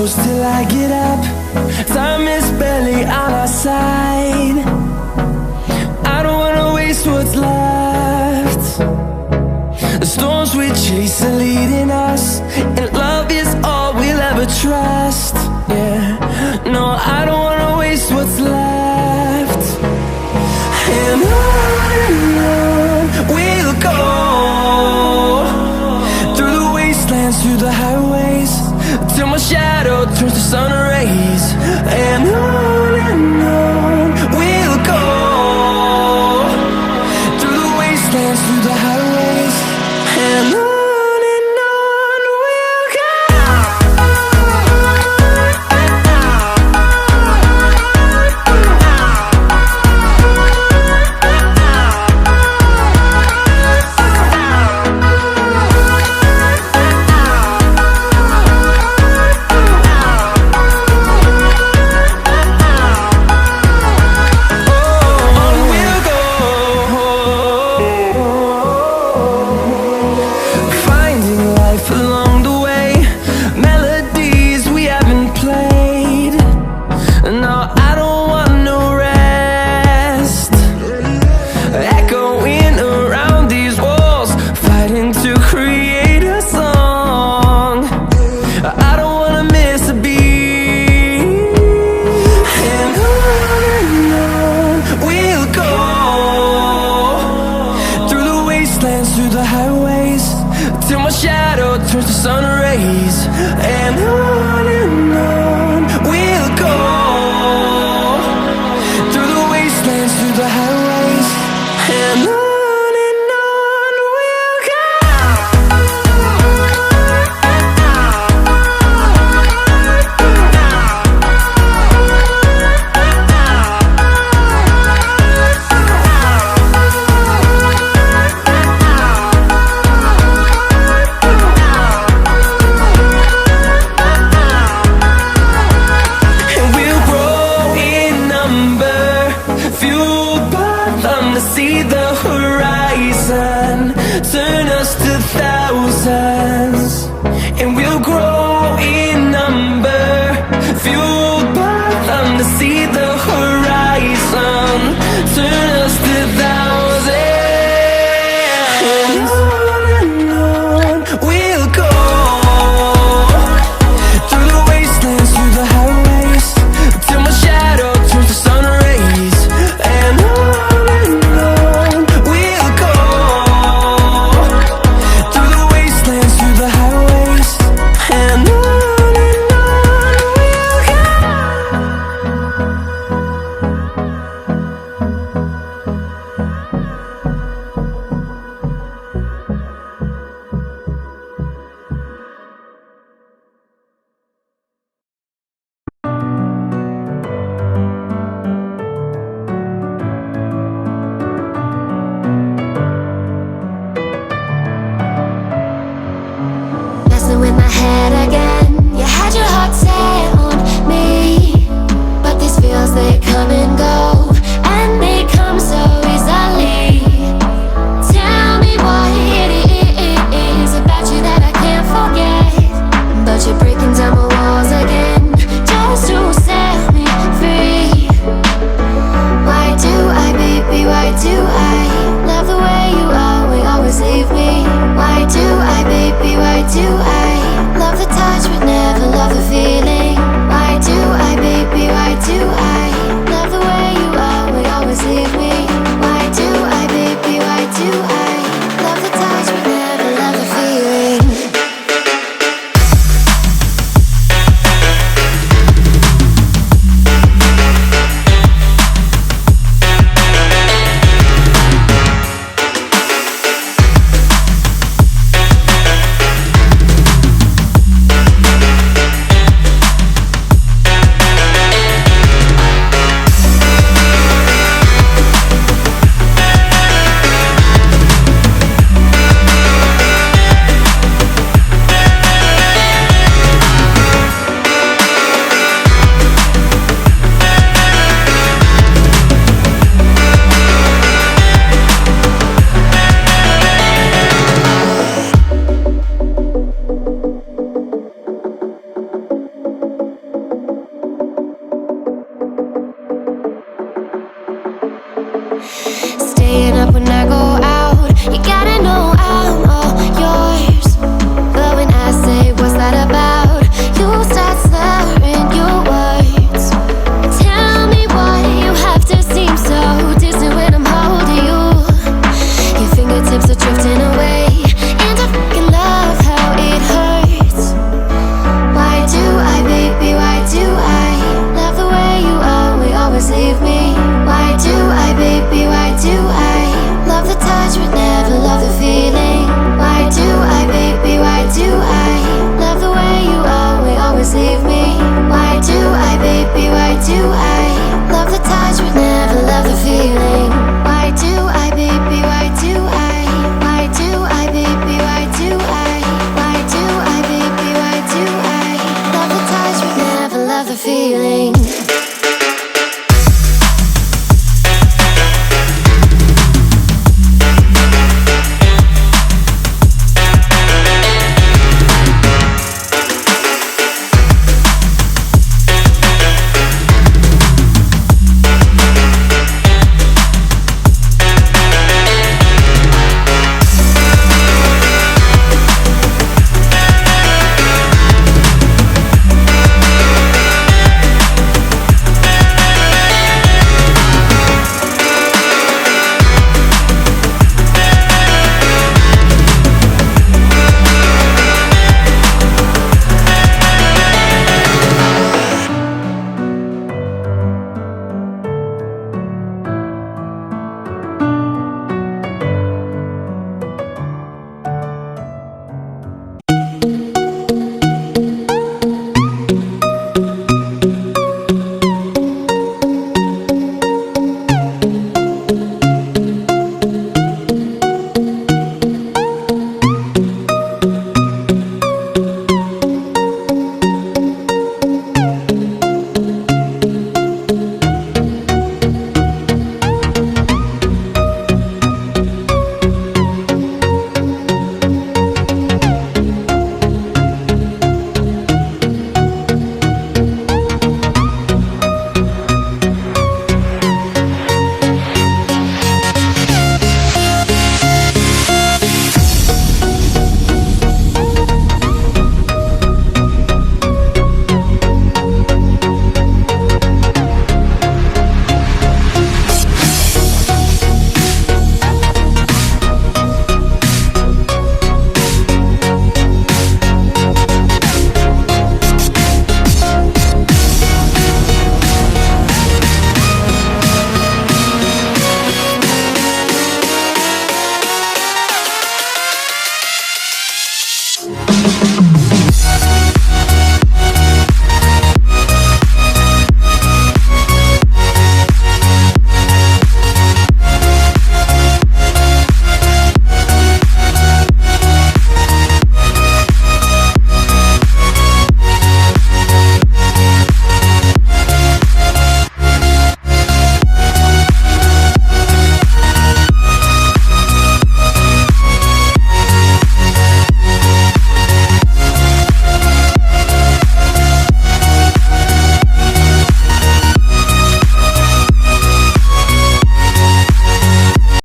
close till I get up. Time is barely on our side. I don't wanna waste what's left. The storms we chase are leading us, and love is all we'll ever trust. Yeah, no, I don't wanna waste what's left. And on we'll go, through the wastelands, through the highways, till my shadow turns to sun rays. And on we'll go, through the wastelands, through the highways, and on we'll go. Through the highways, till my shadow turns to sun rays. And on we'll go, through the wastelands, through the highways, and on we'll go. Fueled by them to see the hood.